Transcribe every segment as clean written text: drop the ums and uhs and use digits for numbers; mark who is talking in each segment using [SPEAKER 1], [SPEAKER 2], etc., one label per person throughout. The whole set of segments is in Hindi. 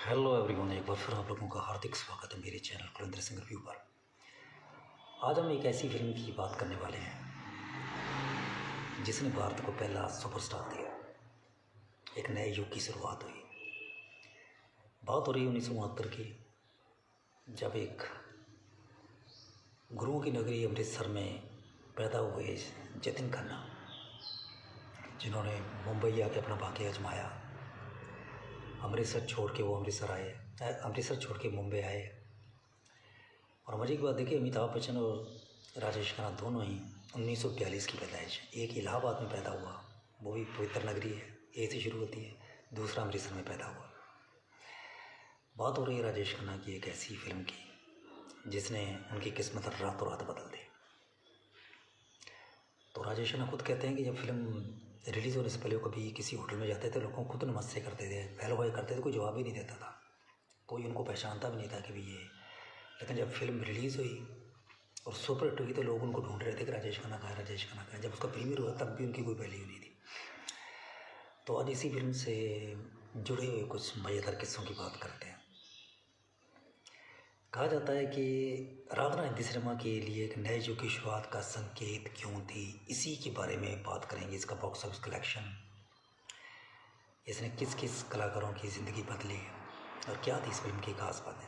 [SPEAKER 1] हेलो एवरीवन, एक बार फिर आप लोगों का हार्दिक स्वागत है मेरे चैनल कुलेंद्र सिंह रिव्यू पर। आज हम एक ऐसी फिल्म की बात करने वाले हैं जिसने भारत को पहला सुपरस्टार दिया। एक नए युग की शुरुआत हुई। बात हो रही 1969 की, जब एक गुरुओं की नगरी अमृतसर में पैदा हुए जतिन खन्ना, जिन्होंने मुंबई आके अपना भाग्य आजमाया। अमृतसर छोड़ के वो अमृतसर छोड़ के मुंबई आए। और मज़े की बात देखिए, अमिताभ बच्चन और राजेश खन्ना दोनों ही 1942 की पैदाइश है। एक इलाहाबाद में पैदा हुआ, वो भी पवित्र नगरी है, ए से शुरू होती है। दूसरा अमृतसर में पैदा हुआ। बात हो रही है राजेश खन्ना की एक ऐसी फिल्म की जिसने उनकी किस्मत रातों रात बदल दी। तो राजेश खन्ना खुद कहते हैं कि जब फिल्म रिलीज़ होने से पहले वो कभी किसी होटल में जाते थे, लोगों को खुद नमस्ते करते थे, हेलो भाई करते थे, कोई जवाब ही नहीं देता था, कोई उनको पहचानता भी नहीं था कि भी ये। लेकिन जब फिल्म रिलीज़ हुई और सुपर हिट हुई तो लोग उनको ढूंढ रहे थे कि राजेश खन्ना कहाँ है, राजेश खन्ना कहाँ है। जब उसका प्रीमियर हुआ तब भी उनकी कोई वैल्यू नहीं थी। तो आज इसी फिल्म से जुड़े हुए कुछ मज़ेदार किस्सों की बात करते हैं। कहा जाता है कि आराधना हिंदी सिनेमा के लिए एक नए युग की शुरुआत का संकेत क्यों थी, इसी के बारे में बात करेंगे। इसका बॉक्स ऑफिस कलेक्शन, इसने किस किस कलाकारों की ज़िंदगी बदली और क्या थी इस फिल्म की खास बातें।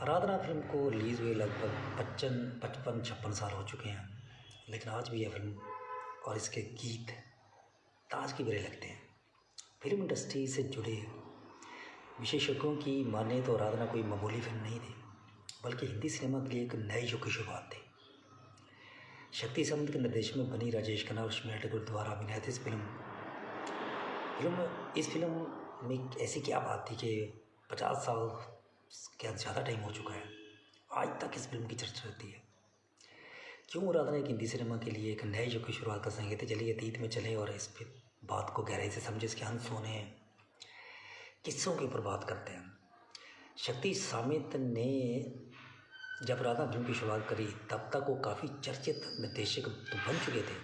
[SPEAKER 1] आराधना फिल्म को रिलीज़ हुए लगभग 55 साल हो चुके हैं, लेकिन आज भी यह फिल्म और इसके गीत ताज की बड़े लगते हैं। फिल्म इंडस्ट्री से जुड़े विशेषज्ञों की माने तो आराधना कोई मामूली फिल्म नहीं थी, बल्कि हिंदी सिनेमा के लिए एक नए युग की शुरुआत थी। शक्ति सामंत के निर्देशन में बनी राजेश खन्ना और स्मृति ठाकुर द्वारा अभिनीत इस फिल्म में ऐसी क्या बात थी कि 50 साल क्या ज़्यादा टाइम हो चुका है, आज तक इस फिल्म की चर्चा रहती है। क्यों आराधना एक हिंदी सिनेमा के लिए एक नए युग की शुरुआत का संकेत है। चलिए अतीत में चलें और इस बात को गहराई से समझे, इसके अनसुने किस्सों के ऊपर बात करते हैं। शक्ति सामंत ने जब आराधना फिल्म की शुरुआत करी तब तक वो काफ़ी चर्चित निर्देशक तो बन चुके थे।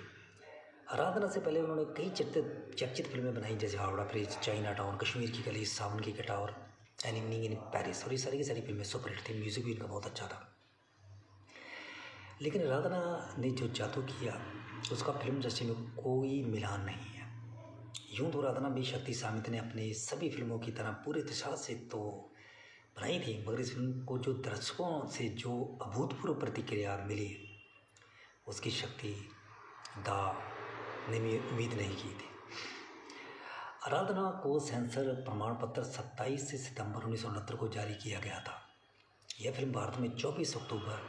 [SPEAKER 1] आराधना से पहले उन्होंने कई चर्चित फिल्में बनाई, जैसे Howrah bridge, China town, Kashmir की कली, सावन की कटार, एन इवनिंग इन पेरिस, और ये सारी की सारी फिल्में सुपरहिट थी। म्यूज़िक भी इनका बहुत अच्छा था। लेकिन आराधना ने जो जादू किया उसका फिल्म इंडस्ट्री में कोई मिलान नहीं है। यूँ तो आराधना भी शक्ति सामंत ने अपनी सभी फिल्मों की तरह पूरे उत्साह से तो बनाई थी, मगर इस फिल्म को जो दर्शकों से जो अभूतपूर्व प्रतिक्रिया मिली उसकी शक्ति दा ने उम्मीद नहीं की थी। आराधना को सेंसर प्रमाण पत्र 27 सितंबर 1969 को जारी किया गया था। यह फिल्म भारत में 24 अक्टूबर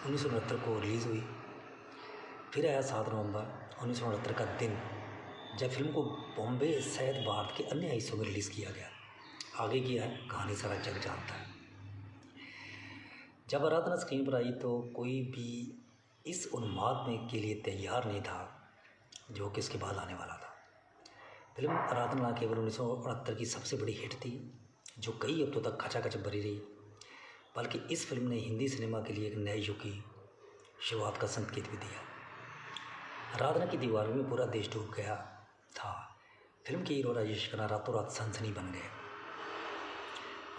[SPEAKER 1] 1969 को रिलीज़ हुई। फिर आया 7 नवंबर 1969 का दिन, जब फिल्म को बॉम्बे सहित भारत के अन्य हिस्सों में रिलीज़ किया गया। आगे की कहानी सारा जग जानता है। जब आराधना स्क्रीन पर आई तो कोई भी इस उन्माद में के लिए तैयार नहीं था जो कि इसके बाद आने वाला था। फिल्म आराधना केवल 1969 की सबसे बड़ी हिट थी जो कई हफ्तों तक खचाखच भरी रही, बल्कि इस फिल्म ने हिंदी सिनेमा के लिए एक नए युग की शुरुआत का संकेत भी दिया। आराधना की दीवारों में पूरा देश डूब गया था। फिल्म के हीरो राजेश खन्ना रातों रात सनसनी बन गए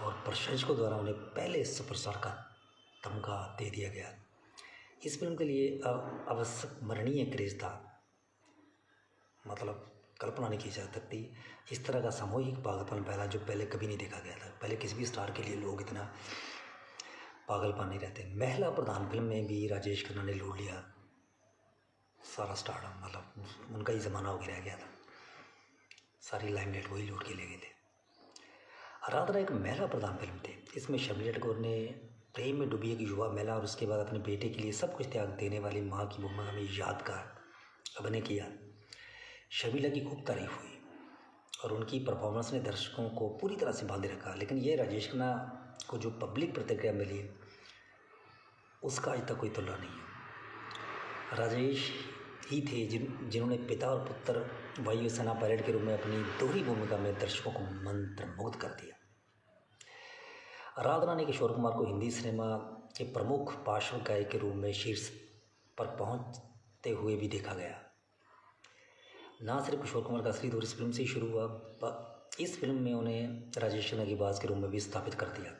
[SPEAKER 1] और प्रशंसकों द्वारा उन्हें पहले सुपरस्टार का तमगा दे दिया गया। इस फिल्म के लिए अविस्मरणीय क्रेज़ था, मतलब कल्पना नहीं की जा सकती। इस तरह का सामूहिक पागलपन पहला जो पहले कभी नहीं देखा गया था। पहले किसी भी स्टार के लिए लोग इतना पागलपन नहीं रहते। महिला प्रधान फिल्म में भी राजेश खन्ना ने लूट लिया सारा स्टारडम, मतलब उनका ही ज़माना हो रह गया था। सारी लाइमलाइट वही लूट के ले गए थे। आराधना एक महिला प्रधान फिल्म थी। इसमें स्मृति ठाकुर ने प्रेम में डूबी एक युवा महिला और उसके बाद अपने बेटे के लिए सब कुछ त्याग देने वाली माँ की भूमिका में यादगार अभिनय किया। शर्मिला की खूब तारीफ हुई और उनकी परफॉर्मेंस ने दर्शकों को पूरी तरह से बांधे रखा। लेकिन ये राजेश खन्ना को जो पब्लिक प्रतिक्रिया मिली उसका आज तक कोई तुलना नहीं है। राजेश ही थे जिन्होंने पिता और पुत्र वायुसेना पायलट के रूप में अपनी दोहरी भूमिका में दर्शकों को मंत्रमुग्ध कर दिया। आराधना ने किशोर कुमार को हिंदी सिनेमा के प्रमुख पार्श्व गायक के रूप में शीर्ष पर पहुंचते हुए भी देखा गया। ना सिर्फ किशोर कुमार का असली दौर इस फिल्म से ही शुरू हुआ, इस फिल्म में उन्हें राजेश खन्ना की आवाज़ के रूप में भी स्थापित कर दिया।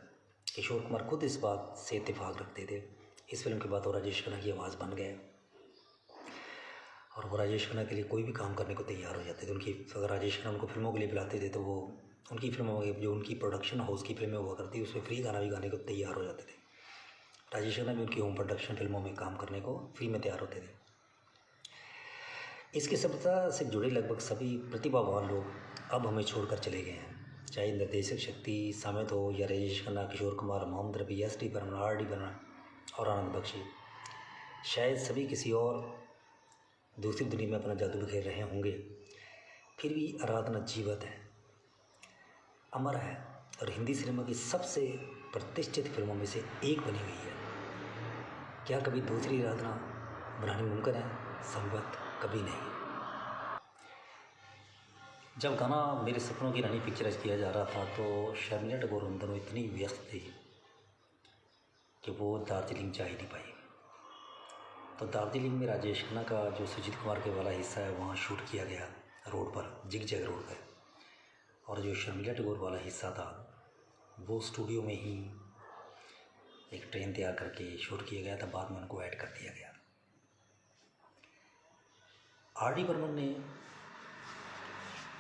[SPEAKER 1] किशोर कुमार खुद इस बात से इत्तेफाक रखते थे। इस फिल्म के बाद वो राजेश खन्ना की आवाज़ बन गए और वो राजेश खन्ना के लिए कोई भी काम करने को तैयार हो जाते थे। उनकी अगर राजेश खन्ना उनको फिल्मों के लिए बुलाते थे तो वो उनकी फिल्मों में जो उनकी प्रोडक्शन हाउस की फिल्में हुआ करती उसमें फ्री गाना भी गाने को तैयार हो जाते थे। राजेश खन्ना भी उनकी होम प्रोडक्शन फिल्मों में काम करने को फ्री में तैयार होते थे। इसकी सफलता से जुड़े लगभग सभी प्रतिभावान लोग अब हमें छोड़कर चले गए हैं, चाहे निर्देशक शक्ति सामित हो या राजेश खन्ना, किशोर कुमार, मोहम्मद रफ़ी, एस.डी. बर्मन, आर.डी. बर्मन और आनंद बख्शी। शायद सभी किसी और दूसरी दुनिया में अपना जादू बिखेर रहे होंगे, फिर भी आराधना जीवत है, अमर है और हिंदी सिनेमा की सबसे प्रतिष्ठित फिल्मों में से एक बनी हुई है। क्या कभी दूसरी आराधना बनानी मुमकिन है? संभवत कभी नहीं। जब गाना मेरे सपनों की रानी पिक्चराइज किया जा रहा था तो शर्मिला टैगोर उन दोनों इतनी व्यस्त थी कि वो दार्जिलिंग जा ही नहीं पाई। तो दार्जिलिंग में राजेश खन्ना का जो सुजीत कुमार के वाला हिस्सा है वहाँ शूट किया गया रोड पर, जिग जैग रोड पर, और जो शर्मिला टैगोर वाला हिस्सा था वो स्टूडियो में ही एक ट्रेन तैयार करके शूट किया गया था। बाद में उनको ऐड कर दिया गया। आर.डी. बर्मन ने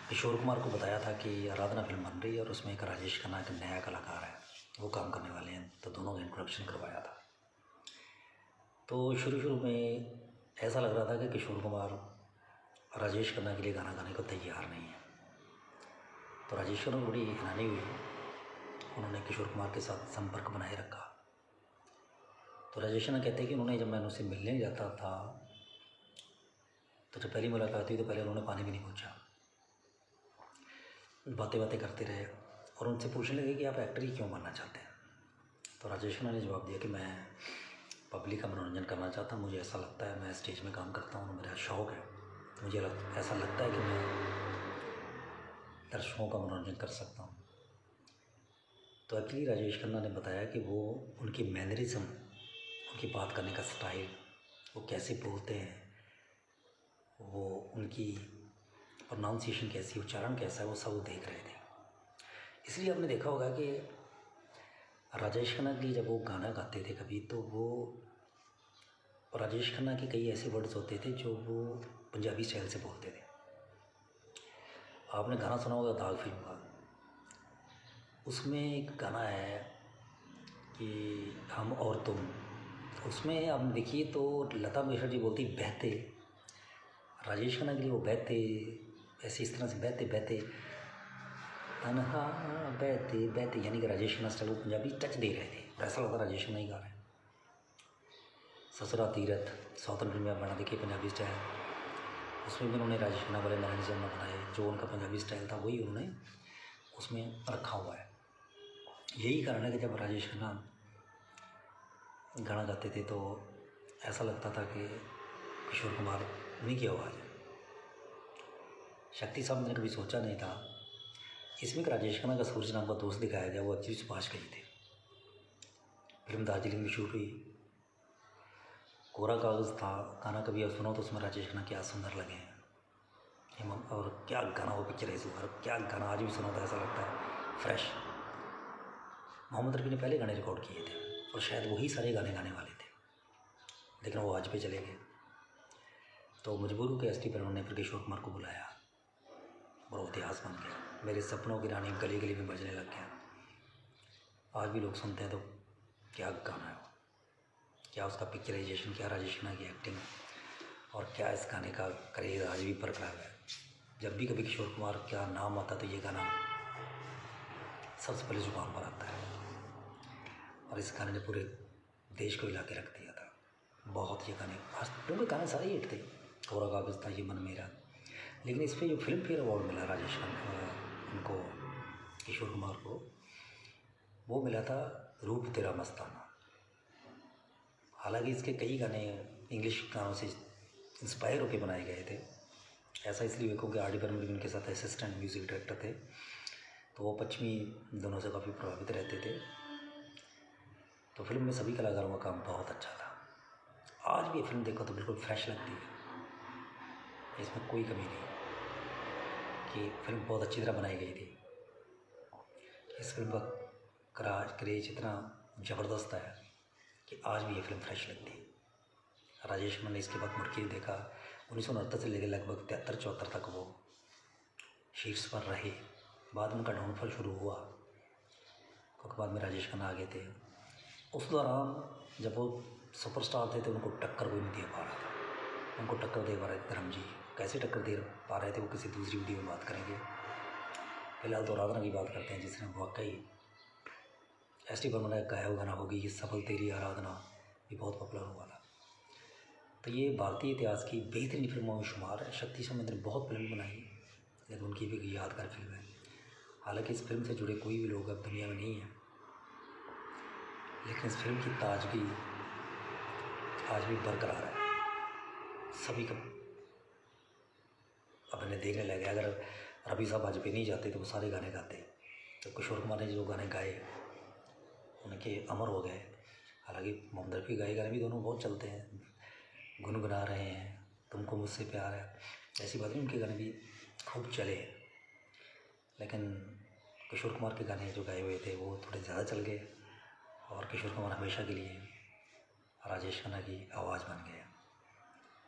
[SPEAKER 1] किशोर कुमार को बताया था कि आराधना फिल्म बन रही है और उसमें एक राजेश खन्ना एक नया कलाकार है, वो काम करने वाले हैं, तो दोनों का इंट्रोडक्शन करवाया था। तो शुरू में ऐसा लग रहा था कि किशोर कुमार राजेश खन्ना के लिए गाना गाने को तैयार नहीं है। तो राजेश खन्ना को बड़ी हैरानी हुई, उन्होंने किशोर कुमार के साथ संपर्क बनाए रखा। तो राजेश खन्ना कहते हैं कि उन्होंने जब मैं उनसे मिलने जाता था तो जब पहली मुलाकात हुई तो पहले उन्होंने पानी भी नहीं पूछा, बातें करते रहे और उनसे पूछने लगे कि आप एक्टर ही क्यों बनना चाहते हैं। तो राजेश खन्ना ने जवाब दिया कि मैं पब्लिक का मनोरंजन करना चाहता हूँ, मुझे ऐसा लगता है, मैं स्टेज में काम करता हूँ, मेरा शौक़ है, मुझे ऐसा लगता है कि मैं दर्शकों का मनोरंजन कर सकता हूँ। तो एक्चुअली राजेश खन्ना ने बताया कि वो उनकी मैनरिज्म, उनकी बात करने का स्टाइल, वो कैसे बोलते हैं, वो उनकी प्रोनाउंसिएशन कैसी, उच्चारण कैसा है, वो सब वो देख रहे थे। इसलिए आपने देखा होगा कि राजेश खन्ना की जब वो गाना गाते थे कभी तो वो राजेश खन्ना के कई ऐसे वर्ड्स होते थे जो वो पंजाबी स्टाइल से बोलते थे। आपने गाना सुना होगा दाग फिल्म का, उसमें एक गाना है कि हम और तुम, उसमें आप देखिए तो लता मंगेशकर जी बोलती बहते, राजेश खन्ना के लिए वो बहते, ऐसे इस तरह से बहते बहते तन्हा बहते बहते, यानी कि राजेश खन्ना स्टाइल वो पंजाबी टच दे रहे थे और ऐसा लगता राजेश खन्ना ही गा रहे हैं। ससुरा तीरथ साउथर्न फिल्म में बना देखिए पंजाबी स्टाइल, उसमें भी उन्होंने राजेश खन्ना वाले मैनरिज्म बनाए, जो उनका पंजाबी स्टाइल था वही उन्होंने उसमें रखा हुआ है। यही कारण है कि जब राजेश खन्ना गाना गाते थे तो ऐसा लगता था कि किशोर कुमार उन्हीं की आवाज़ है। शक्ति साहब ने कभी सोचा नहीं था इसमें कि राजेश खन्ना का सूरज नाम का दोस्त दिखाया गया, वो एक्चुअली सुभाष घई थे। फिल्म दार्जिलिंग में शूट हुई, कोरा कागज़ था, गाना कभी आप सुनो तो उसमें राजेश खन्ना क्या सुंदर लगे हैं, और क्या गाना वो पिक्चराइज हुआ, और क्या गाना आज भी सुनो तो ऐसा लगता है फ्रेश। मोहम्मद रफ़ी ने पहले गाने रिकॉर्ड किए थे और शायद वही सारे गाने गाने वाले थे, लेकिन वो आज पे चले गए। तो मजबूर होकर एस.डी. बर्मन ने फिर किशोर कुमार को बुलाया और वो इतिहास बन गया। मेरे सपनों की रानी गली गली में बजने लग गया। आज भी लोग सुनते हैं तो क्या गाना है वो, क्या उसका पिक्चराइजेशन, क्या राजेश खन्ना की एक्टिंग, और क्या इस गाने का क्रेज़ आज भी बरकरार है। जब भी कभी किशोर कुमार का नाम आता तो ये गाना सबसे पहले जुबान पर आता है और इस गाने ने पूरे देश को हिला के रख दिया था। बहुत ये गाने, आज क्योंकि गाने सारे हिट थे, कोरा कागज़ था, ये मन मेरा, लेकिन इस पर जो फिल्म फेयर अवार्ड मिला राजेश खन्ना उनको, किशोर कुमार को, वो मिला था रूप तेरा मस्ताना। हालांकि इसके कई गाने इंग्लिश गानों से इंस्पायर होकर बनाए गए थे। ऐसा इसलिए देखो कि आर.डी. बर्मन भी उनके साथ असिस्टेंट म्यूज़िक डायरेक्टर थे, तो वो पश्चिमी दोनों से काफ़ी प्रभावित रहते थे। तो फिल्म में सभी कलाकारों का काम बहुत अच्छा था। आज भी ये फिल्म देखो तो बिल्कुल फ्रेश लगती है, इसमें कोई कमी नहीं कि फिल्म बहुत अच्छी तरह बनाई गई थी। इस फिल्म का क्रेज इतना ज़बरदस्त है कि आज भी ये फिल्म फ्रेश लगती है। राजेश खन्ना ने इसके बाद मुड़ के देखा, 1969 से लेकर लगभग 73-74 तक वो शीर्ष पर रहे। बाद में उनका डाउनफॉल शुरू हुआ क्योंकि बाद में राजेश खन्ना आ गए थे। उस दौरान जब वो सुपरस्टार थे तो उनको टक्कर कोई नहीं दे पा रहा था। उनको टक्कर दे पा रहे थे धर्म जी। कैसे टक्कर दे पा रहे थे वो किसी दूसरी वीडियो में बात करेंगे। फिलहाल तो आराधना की बात करते हैं, जिसने वाकई एस.डी. बर्मन का गाया हुआ गाना होगी ये सफल तेरी आराधना, ये बहुत पॉपुलर हुआ था। तो ये भारतीय इतिहास की बेहतरीन फिल्मों में शुमार है। शक्ति सौमित्र ने बहुत फिल्म बनाई, लेकिन उनकी भी यादगार फिल्म है। हालांकि इस फिल्म से जुड़े कोई भी लोग अब दुनिया में नहीं हैं, लेकिन इस फिल्म की ताजगी आज भी बरकरार है। सभी का अपने देखने लगे। अगर रफ़ी साहब आज पे नहीं जाते तो वो सारे गाने गाते। तो किशोर कुमार ने जो गाने गाए उनके अमर हो गए। हालांकि मोहम्मद रफ़ी गाए गाने भी दोनों बहुत चलते हैं। गुनगुना रहे हैं, तुमको मुझसे प्यार है, ऐसी बात नहीं, उनके गाने भी खूब चले। लेकिन किशोर कुमार के गाने जो गाए हुए थे वो थोड़े ज़्यादा चल गए और किशोर कुमार हमेशा के लिए राजेश खन्ना की आवाज़ बन गए।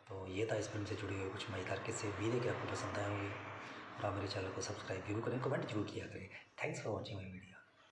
[SPEAKER 1] तो ये था इस फिल्म से जुड़े हुए कुछ मज़ेदार किस्से। उम्मीद है कि आपको पसंद आए होंगे और आप मेरे चैनल को सब्सक्राइब जरूर करें, कमेंट जरूर किया करें। Thanks for watching my video.